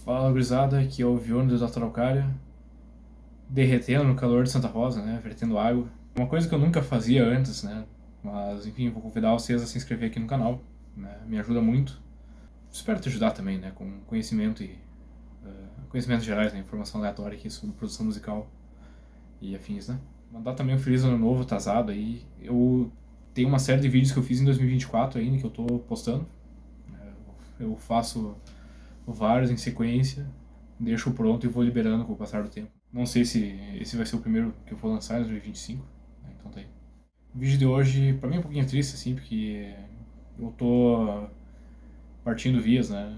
Fala, gurizada, aqui é o Vione do Dr. Alcária, derretendo no calor de Santa Rosa, né, vertendo água. Uma coisa que eu nunca fazia antes, né, mas enfim, vou convidar vocês a se inscrever aqui no canal, né, me ajuda muito. Espero te ajudar também, né, com conhecimento e conhecimentos gerais, né, informação aleatória aqui sobre produção musical e afins, né. Mandar também um feliz ano novo, atrasado aí. Eu tenho uma série de vídeos que eu fiz em 2024 ainda, que eu tô postando. Eu faço vários em sequência, deixo pronto e vou liberando com o passar do tempo. Não sei se esse vai ser o primeiro que eu vou lançar em 2025, né? Então tá aí. O vídeo de hoje, pra mim é um pouquinho triste, assim, porque eu tô partindo vias, né?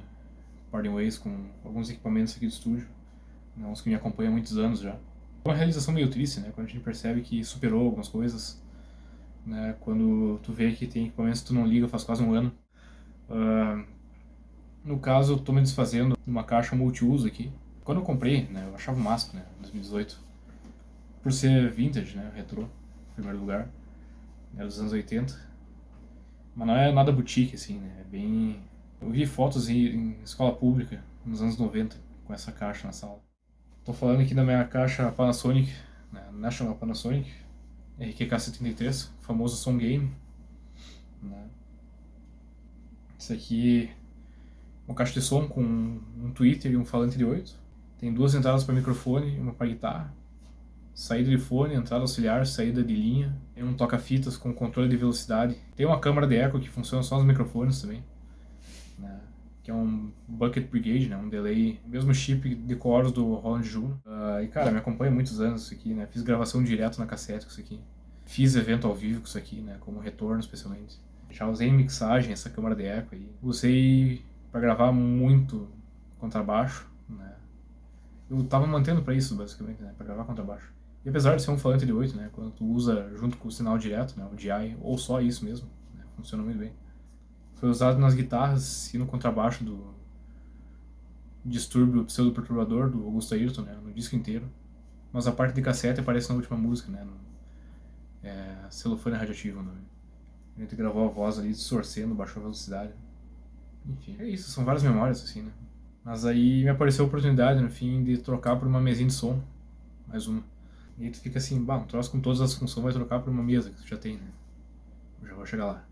Parting ways com alguns equipamentos aqui do estúdio, né? Uns que me acompanham há muitos anos já. É uma realização meio triste, né? Quando a gente percebe que superou algumas coisas, né? Quando tu vê que tem equipamentos que tu não liga faz quase um ano. No caso, eu tô me desfazendo de uma caixa multiuso aqui. Quando eu comprei, né, eu achava o máximo, né, em 2018. Por ser vintage, né, retrô, em primeiro lugar. Era dos anos 80. Mas não é nada boutique, assim, né, é bem... Eu vi fotos em escola pública, nos anos 90, com essa caixa na sala. Tô falando aqui da minha caixa Panasonic, né, National Panasonic, RQK73, famoso som game, né. Esse aqui uma caixa de som com um tweeter e um falante de 8. Tem duas entradas para microfone e uma para guitarra. Saída de fone, entrada auxiliar, saída de linha. Tem um toca-fitas com controle de velocidade. Tem uma câmara de eco que funciona só nos microfones também, né? Que é um Bucket Brigade, né? Um delay, mesmo chip de coros do Roland Juno. E cara, me acompanha há muitos anos isso aqui, né? Fiz gravação direto na cassete com isso aqui. Fiz evento ao vivo com isso aqui, né? Como retorno especialmente. Já usei em mixagem essa câmara de eco aí. Usei para gravar muito contrabaixo, né? Eu tava mantendo para isso basicamente, né? Para gravar contrabaixo. E apesar de ser um falante de 8, né? Quando tu usa junto com o sinal direto, né? O DI, ou só isso mesmo, né? Funciona muito bem. Foi usado nas guitarras e no contrabaixo do Distúrbio Pseudo Perturbador do Augusto Ayrton, né? No disco inteiro. Mas a parte de cassete aparece na última música, né? Celofane Radioativo, né? A gente gravou a voz ali distorcendo, baixou a velocidade. Enfim, é isso, são várias memórias, assim, né? Mas aí me apareceu a oportunidade, no fim, de trocar por uma mesinha de som. Mais uma. E aí tu fica assim, bah, um troço com todas as funções vai trocar por uma mesa que tu já tem, né? Eu já vou chegar lá.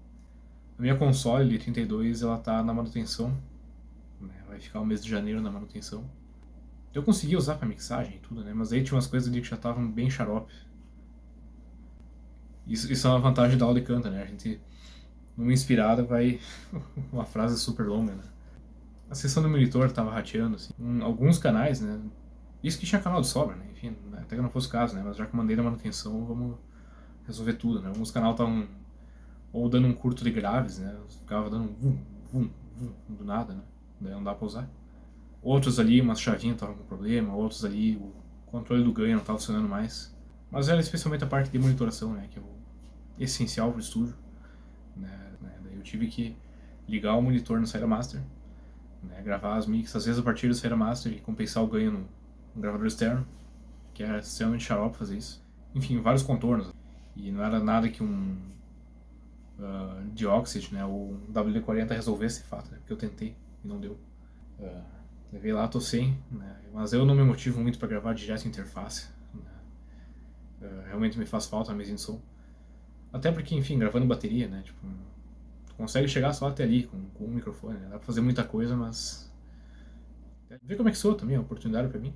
A minha console de 32, ela tá na manutenção, né? Vai ficar o mês de janeiro na manutenção. Eu consegui usar pra mixagem e tudo, né? Mas aí tinha umas coisas ali que já estavam bem xarope. Isso é uma vantagem da aula de canta, né? A gente, numa inspirada, vai... uma frase super longa, né? A seção do monitor tava rateando, assim. Alguns canais, né? Isso que tinha canal de sobra, né? Enfim, até que não fosse o caso, né? Mas já que eu mandei na manutenção, vamos resolver tudo, né? Alguns canais estavam ou dando um curto de graves, né? Ficava dando um vum, vum, vum, do nada, né? Daí não dá pra usar. Outros ali, umas chavinhas estavam com problema, outros ali, o controle do ganho não estava funcionando mais. Mas era especialmente a parte de monitoração, né? Que é o essencial pro estúdio, né? Daí eu tive que ligar o monitor no Saira Master, né? Gravar as mix, às vezes a partir do Saira Master e compensar o ganho no gravador externo, que era extremamente xarope fazer isso. Enfim, vários contornos. E não era nada que um Dioxide, né, ou um WD-40 resolvesse esse fato, né, porque eu tentei e não deu. Levei lá, tô sem, né, mas eu não me motivo muito para gravar direto em interface. Né, realmente me faz falta a mesinha de som. Até porque, enfim, gravando bateria, né, tipo, tu consegue chegar só até ali com um microfone, né, dá pra fazer muita coisa, mas... Ver como é que soa também, é uma oportunidade para mim.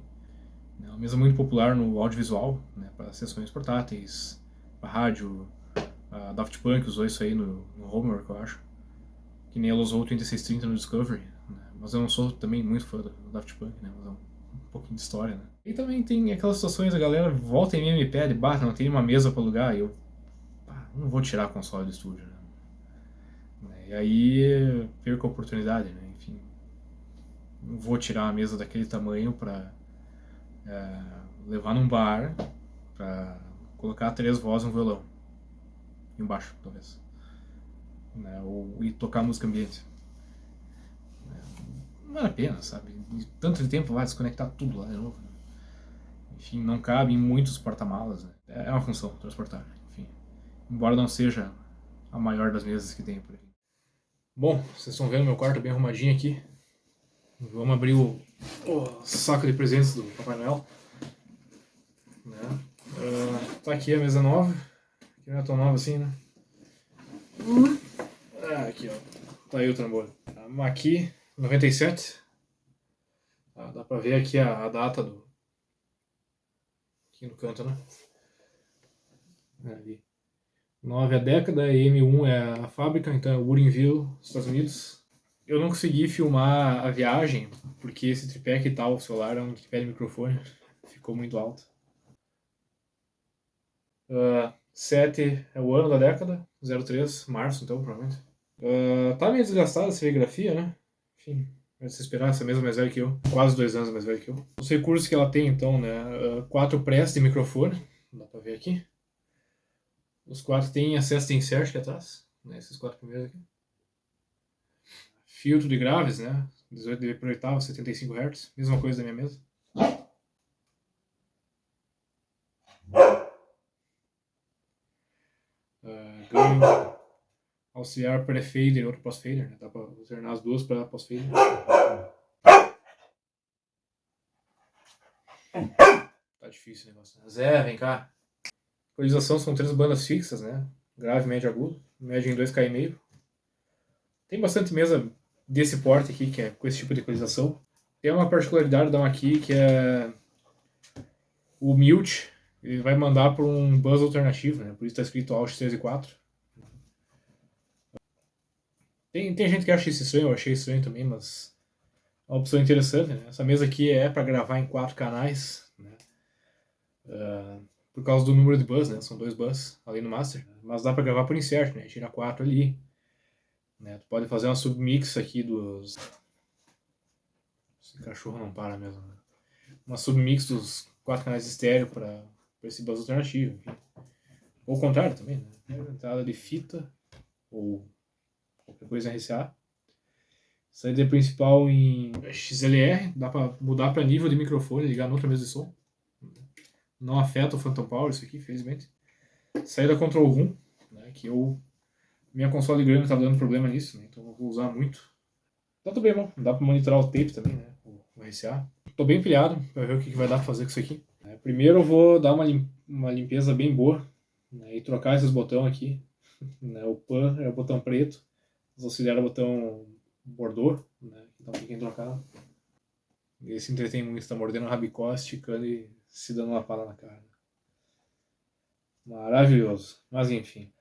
É uma mesa muito popular no audiovisual, né, para sessões portáteis, para rádio. A Daft Punk usou isso aí no Homework, eu acho. Que nem ela usou o 2630 no Discovery. Né, mas eu não sou também muito fã do Daft Punk, né, mas é um pouquinho de história, né. E também tem aquelas situações, a galera volta e me pede, bah, não tem uma mesa para alugar, e eu não vou tirar a console do estúdio, né. E aí perco a oportunidade, né, enfim. Não vou tirar a mesa daquele tamanho para levar num bar pra colocar 3 vozes e um violão. E um baixo, talvez. Né? E tocar música ambiente. Não vale a pena, sabe? E tanto de tempo vai desconectar tudo lá de novo. Né? Enfim, não cabe em muitos porta-malas. Né? É uma função, transportar. Enfim, embora não seja a maior das mesas que tem por aqui. Bom, vocês estão vendo meu quarto bem arrumadinho aqui. Vamos abrir o saco de presentes do Papai Noel. Né? Tá aqui a mesa nova, que não é tão nova assim, né? Aqui, ó. Tá aí o trambolho. A Maqui 97. Dá pra ver aqui a data do. Aqui no canto, né? Ali. 9 a década, M1 é a fábrica, então é Woodinville, Estados Unidos. Eu não consegui filmar a viagem, porque esse tripé que tá o celular é um tripé de microfone. Ficou muito alto. 7 é o ano da década, 03, março, então, provavelmente. Tá meio desgastada essa serigrafia, né? Enfim, vai se esperar, essa mesma é mais velha que eu. Quase 2 anos mais velha que eu. Os recursos que ela tem, então, né? 4 press de microfone, dá pra ver aqui. Os 4 têm acesso de insert aqui atrás, né? Esses 4 primeiros aqui. Filtro de graves, né? 18 dB por oitava, 75 Hz. Mesma coisa da minha mesa. Ganho auxiliar pré-fader e outro pós-fader, né? Dá pra alternar as duas para pós-fader. Tá difícil o negócio. Zé, vem cá. Equalização são 3 bandas fixas, né? Grave, médio, agudo. Médio em 2,5 km. Tem bastante mesa desse porte aqui, que é com esse tipo de equalização. Tem uma particularidade da Maqui que é o mute. Ele vai mandar para um buzz alternativo, né? Por isso está escrito AUX 3 e 4. Tem gente que acha isso estranho, eu achei estranho também, mas é uma opção interessante, né? Essa mesa aqui é para gravar em 4 canais, né? Por causa do número de bus, né? São 2 bus ali no master, mas dá para gravar por insert, né? Tira 4 ali, né? Tu pode fazer uma submix aqui dos... Esse cachorro não para mesmo, né? Uma submix dos 4 canais estéreo para esse bus alternativo, enfim. Ou o contrário também, né? Entrada de fita ou qualquer coisa RCA. Saída principal em XLR, dá para mudar para nível de microfone, ligar noutra mesa de som. Não afeta o Phantom Power isso aqui, felizmente. Saída Control Room, né, que minha console grande tá dando problema nisso, né, então eu vou usar muito. Tá tudo bem, bom. Dá para monitorar o tape também, né, o RCA. Tô bem pilhado para ver o que vai dar para fazer com isso aqui. Primeiro eu vou dar uma limpeza bem boa, né, e trocar esses botões aqui. Né, o PAN é o botão preto, os auxiliares é o botão Bordeaux, né? Então fiquem trocados. Ele se entretém muito, tá mordendo o rabicó, esticando e se dando uma pala na cara. Maravilhoso. Mas enfim.